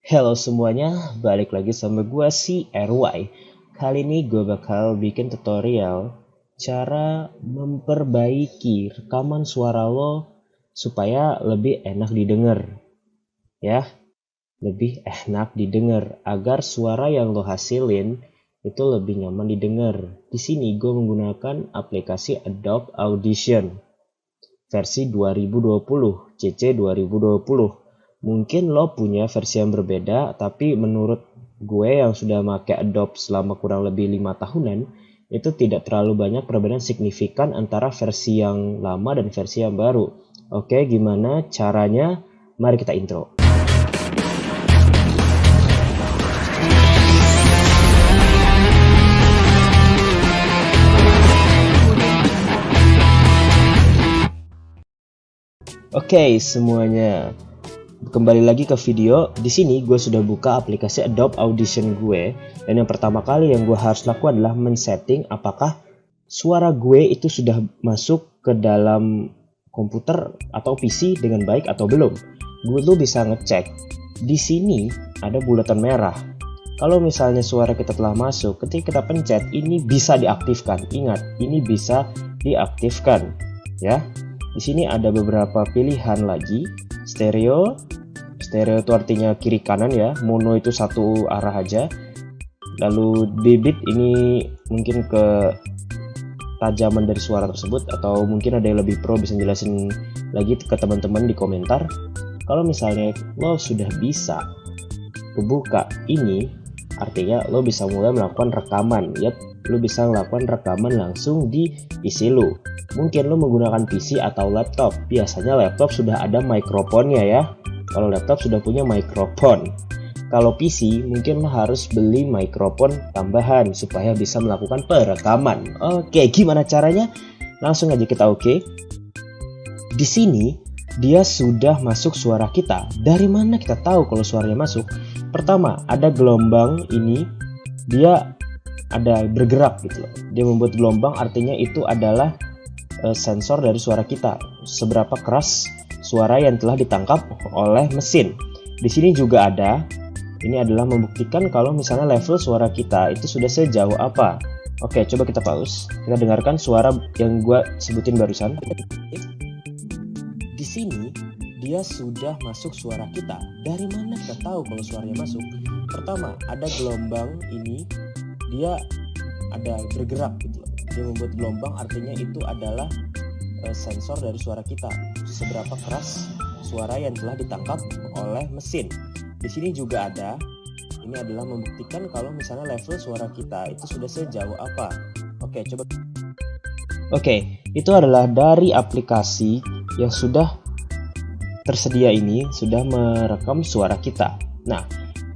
Halo semuanya, balik lagi sama gue si RY. Kali ini gue bakal bikin tutorial cara memperbaiki rekaman suara lo supaya lebih enak didengar. Ya, lebih enak didengar agar suara yang lo hasilin itu lebih nyaman didengar. Di sini gue menggunakan aplikasi Adobe Audition versi 2020, CC 2020. Mungkin lo punya versi yang berbeda, tapi menurut gue yang sudah pakai Adobe selama kurang lebih 5 tahunan, itu tidak terlalu banyak perbedaan signifikan antara versi yang lama dan versi yang baru. Oke, gimana caranya? Mari kita intro. Oke, semuanya. Kembali lagi ke video. Di sini gue sudah buka aplikasi Adobe Audition gue, dan yang pertama kali yang gue harus lakukan adalah men-setting apakah suara gue itu sudah masuk ke dalam komputer atau PC dengan baik atau belum. Gue tuh bisa ngecek. Di sini ada bulatan merah. Kalau misalnya suara kita telah masuk, ketika kita pencet ini bisa diaktifkan. Ingat, ini bisa diaktifkan, ya. Di sini ada beberapa pilihan lagi. Stereo itu artinya kiri kanan ya, mono itu satu arah aja. Lalu debit ini mungkin ke tajaman dari suara tersebut, atau mungkin ada yang lebih pro bisa jelasin lagi ke teman-teman di komentar. Kalau misalnya lo sudah bisa kebuka ini, artinya lo bisa mulai melakukan rekaman. Yap, lo bisa melakukan rekaman langsung di PC lo. Mungkin lo menggunakan PC atau laptop. Biasanya laptop sudah ada mikrofonnya ya. Kalau laptop sudah punya mikrofon. Kalau PC mungkin lo harus beli mikrofon tambahan supaya bisa melakukan perekaman. Oke, gimana caranya? Langsung aja kita oke. Di sini dia sudah masuk suara kita. Dari mana kita tahu kalau suaranya masuk? Pertama, ada gelombang ini. Dia ada bergerak gitu loh. Dia membuat gelombang, artinya itu adalah sensor dari suara kita, seberapa keras suara yang telah ditangkap oleh mesin. Di sini juga ada, ini adalah membuktikan kalau misalnya level suara kita itu sudah sejauh apa. Oke, coba kita pause, kita dengarkan suara yang gue sebutin barusan. Di sini dia sudah masuk suara kita. Dari mana kita tahu kalau suaranya masuk? Pertama, ada gelombang ini, dia ada bergerak gitu loh. Dia membuat gelombang, artinya itu adalah sensor dari suara kita, seberapa keras suara yang telah ditangkap oleh mesin. Di sini juga ada, ini adalah membuktikan kalau misalnya level suara kita itu sudah sejauh apa. Oke, coba. Oke, itu adalah dari aplikasi yang sudah tersedia ini, sudah merekam suara kita. Nah,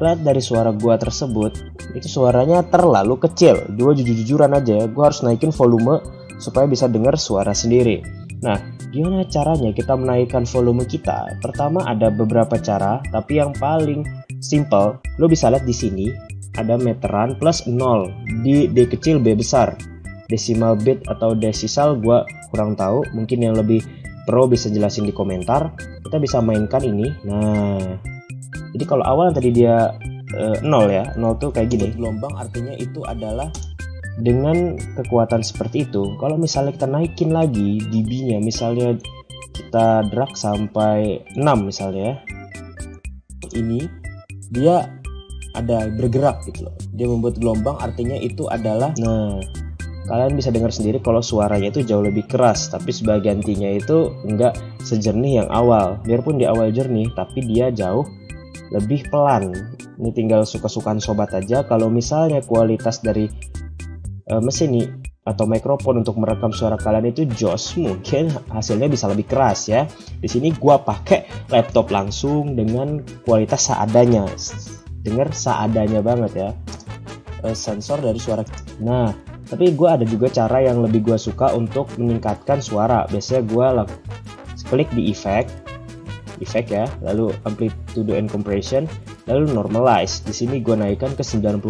lihat dari suara gua tersebut, itu suaranya terlalu kecil. Gua jujur-jujuran aja, gua harus naikin volume supaya bisa dengar suara sendiri. Nah, gimana caranya kita menaikkan volume kita? Pertama ada beberapa cara, tapi yang paling simple, lo bisa lihat di sini ada meteran plus 0 di D kecil B besar. Decimal bit atau desisal gua kurang tahu, mungkin yang lebih pro bisa jelasin di komentar. Kita bisa mainkan ini. Nah, jadi kalau awal tadi dia 0 ya, 0 tuh kayak gini. Gelombang artinya itu adalah dengan kekuatan seperti itu. Kalau misalnya kita naikin lagi dB-nya, misalnya kita drag sampai 6 misalnya, ini dia ada bergerak gitu loh. Dia membuat gelombang, artinya itu adalah, nah kalian bisa dengar sendiri kalau suaranya itu jauh lebih keras, tapi sebagai gantinya itu enggak sejernih yang awal. Biarpun di awal jernih, tapi dia jauh lebih pelan. Ini tinggal suka-sukaan sobat aja. Kalau misalnya kualitas dari mesin ini atau mikrofon untuk merekam suara kalian itu jos, mungkin hasilnya bisa lebih keras ya. Di sini gua pakai laptop langsung dengan kualitas seadanya. Dengar seadanya banget ya. Sensor dari suara. Nah, tapi gua ada juga cara yang lebih gua suka untuk meningkatkan suara. Biasanya gua klik di efek ya, lalu amplitude and compression, lalu normalize. Di sini gue naikkan ke 90%.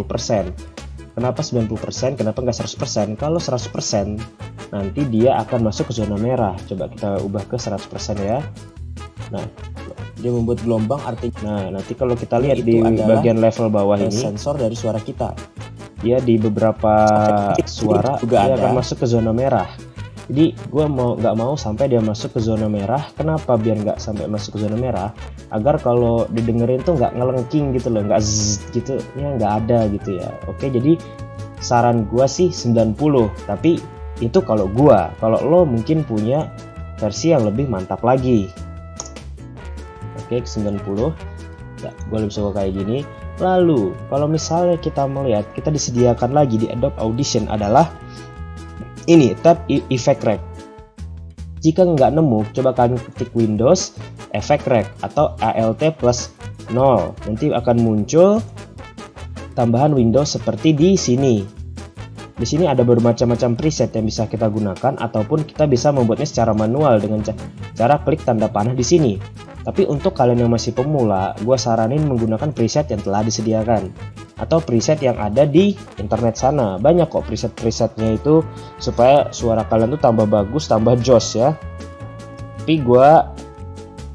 Kenapa 90%? Kenapa nggak 100%? Kalau 100% nanti dia akan masuk ke zona merah. Coba kita ubah ke 100% ya. Nah, Dia membuat gelombang artinya. Nah, nanti kalau kita lihat itu di adalah bagian level bawah ini, sensor dari suara kita. dia di beberapa suara juga dia ada. akan masuk ke zona merah. Jadi gue nggak mau sampai dia masuk ke zona merah. Kenapa biar nggak sampai masuk ke zona merah? Agar kalau didengerin tuh nggak ngelengking gitu loh, nggak zzz gitu, ya nggak ada gitu ya. Oke, jadi saran gue sih 90. Tapi itu kalau lo mungkin punya versi yang lebih mantap lagi. Oke, 90. Ya, gue lebih suka kayak gini. Lalu kalau misalnya kita melihat, kita disediakan lagi di Adobe Audition adalah ini tab Effect Rack. Jika nggak nemu, coba kalian ketik Windows Effect Rack atau ALT plus 0. Nanti akan muncul tambahan Windows seperti di sini. Di sini ada bermacam-macam preset yang bisa kita gunakan, ataupun kita bisa membuatnya secara manual dengan cara klik tanda panah di sini. Tapi untuk kalian yang masih pemula, gue saranin menggunakan preset yang telah disediakan atau preset yang ada di internet sana. Banyak kok preset-presetnya itu supaya suara kalian tuh tambah bagus, tambah joss ya. Tapi gue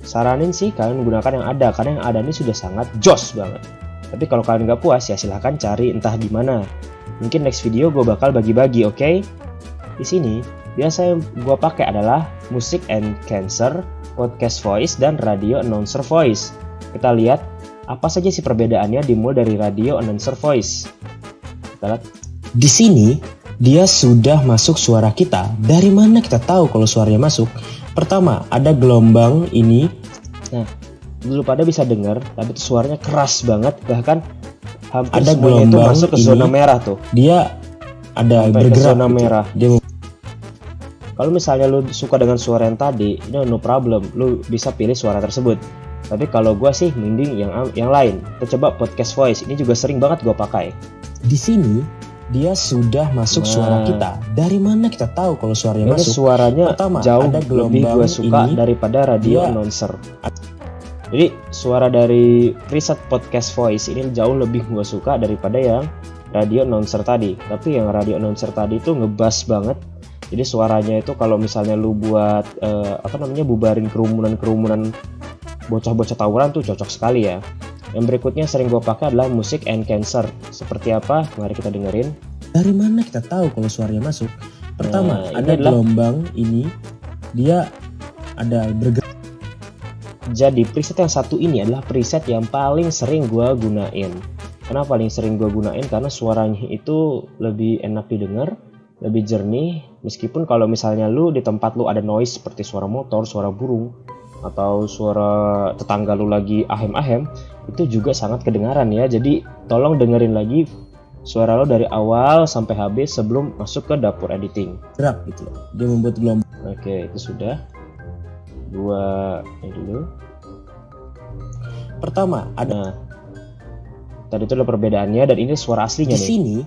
saranin sih kalian menggunakan yang ada, karena yang ada ini sudah sangat joss banget. Tapi kalau kalian nggak puas ya silahkan cari entah di mana. Mungkin next video gue bakal bagi-bagi, oke? Di sini biasa yang gue pakai adalah Music and Cancer, Podcast Voice, dan Radio Announcer Voice. Kita lihat apa saja sih perbedaannya dimulai dari Radio Announcer Voice. Kita lihat. Di sini dia sudah masuk suara kita. Dari mana kita tahu kalau suaranya masuk? Pertama, ada gelombang ini. Nah, dulu pada bisa dengar, tapi itu suaranya keras banget, bahkan hampir ada semuanya itu gelombang masuk ke zona merah tuh. Dia ada Sampai bergerak ke zona gitu. merah. Dia Kalau misalnya lu suka dengan suara yang tadi, no problem, lu bisa pilih suara tersebut. Tapi kalau gue sih mending yang lain. Kita coba Podcast Voice, ini juga sering banget gue pakai. Di sini dia sudah masuk suara kita. Dari mana kita tahu kalau suaranya Ini masuk? suaranya Pertama, jauh ada lebih gelombang gue suka ini, daripada Radio dia- Announcer. Jadi suara dari preset Podcast Voice ini jauh lebih gue suka daripada yang Radio Announcer tadi. Tapi yang Radio Announcer tadi itu ngebass banget. Jadi suaranya itu kalau misalnya lu buat bubarin kerumunan bocah-bocah tawuran tuh cocok sekali ya. Yang berikutnya sering gue pakai adalah Music and Cancer. Seperti apa? Mari kita dengerin. Dari mana kita tahu kalau suaranya masuk? Pertama, Nah, ini ada adalah- gelombang ini. Dia ada bergerak. Jadi preset yang satu ini adalah preset yang paling sering gue gunain. Kenapa paling sering gue gunain? Karena suaranya itu lebih enak didengar, lebih jernih. Meskipun kalau misalnya lu di tempat lu ada noise seperti suara motor, suara burung, atau suara tetangga lu lagi ahem-ahem, itu juga sangat kedengaran ya. Jadi tolong dengerin lagi suara lo dari awal sampai habis sebelum masuk ke dapur editing. Gerak gitu loh. Dia membuat gelombang. Oke, itu sudah. Gua ini dulu. Pertama, ada Nah, tadi itu adalah perbedaannya dan ini suara aslinya di nih. sini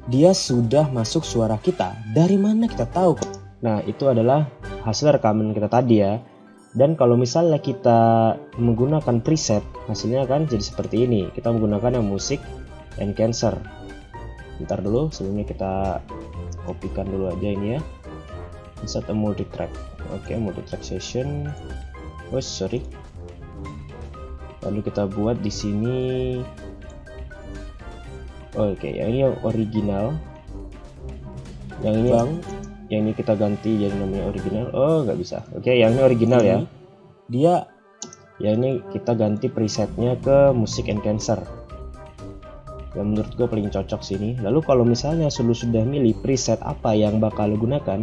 dia sudah masuk suara kita. Dari mana kita tahu? Nah, itu adalah hasil rekaman kita tadi ya. Dan kalau misalnya kita menggunakan preset, hasilnya kan jadi seperti ini. Kita menggunakan yang Music and Cancer. Bentar dulu, sebelumnya kita kopikan dulu aja ini ya. Insert a multi-track. Oke, multi-track session. Oh, sorry. Lalu kita buat di sini. Oke, yang ini yang original. Yang ini yang ini kita ganti jadi namanya original. Oh, nggak bisa. Oke, yang ini original ya. Dia Yang ini kita ganti presetnya ke Music and Cancer. Yang menurut gue paling cocok sini. Lalu kalau misalnya lu sudah milih preset apa yang bakal lu gunakan,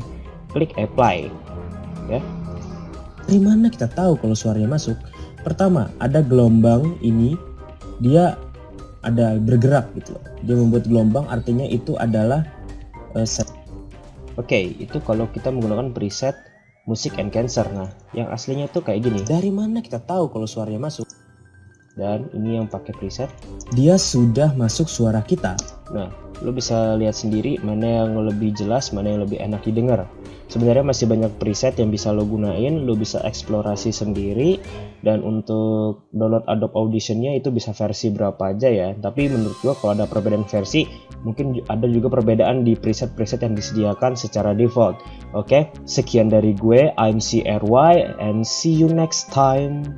klik apply. Ya. dari mana kita tahu kalau suaranya masuk? Pertama, ada gelombang ini. Dia ada bergerak gitu loh. Dia membuat gelombang, artinya itu adalah Oke, itu kalau kita menggunakan preset Music and Cancer. Nah, yang aslinya tuh kayak gini. dari mana kita tahu kalau suaranya masuk? Dan ini yang pakai preset. Dia sudah masuk suara kita. Nah, lo bisa lihat sendiri mana yang lebih jelas, mana yang lebih enak didengar. Sebenarnya masih banyak preset yang bisa lo gunain, lo bisa eksplorasi sendiri. Dan untuk download Adobe Audition-nya itu bisa versi berapa aja ya. Tapi menurut gua kalau ada perbedaan versi, mungkin ada juga perbedaan di preset-preset yang disediakan secara default. Oke, sekian dari gue, I'm CRY, and see you next time.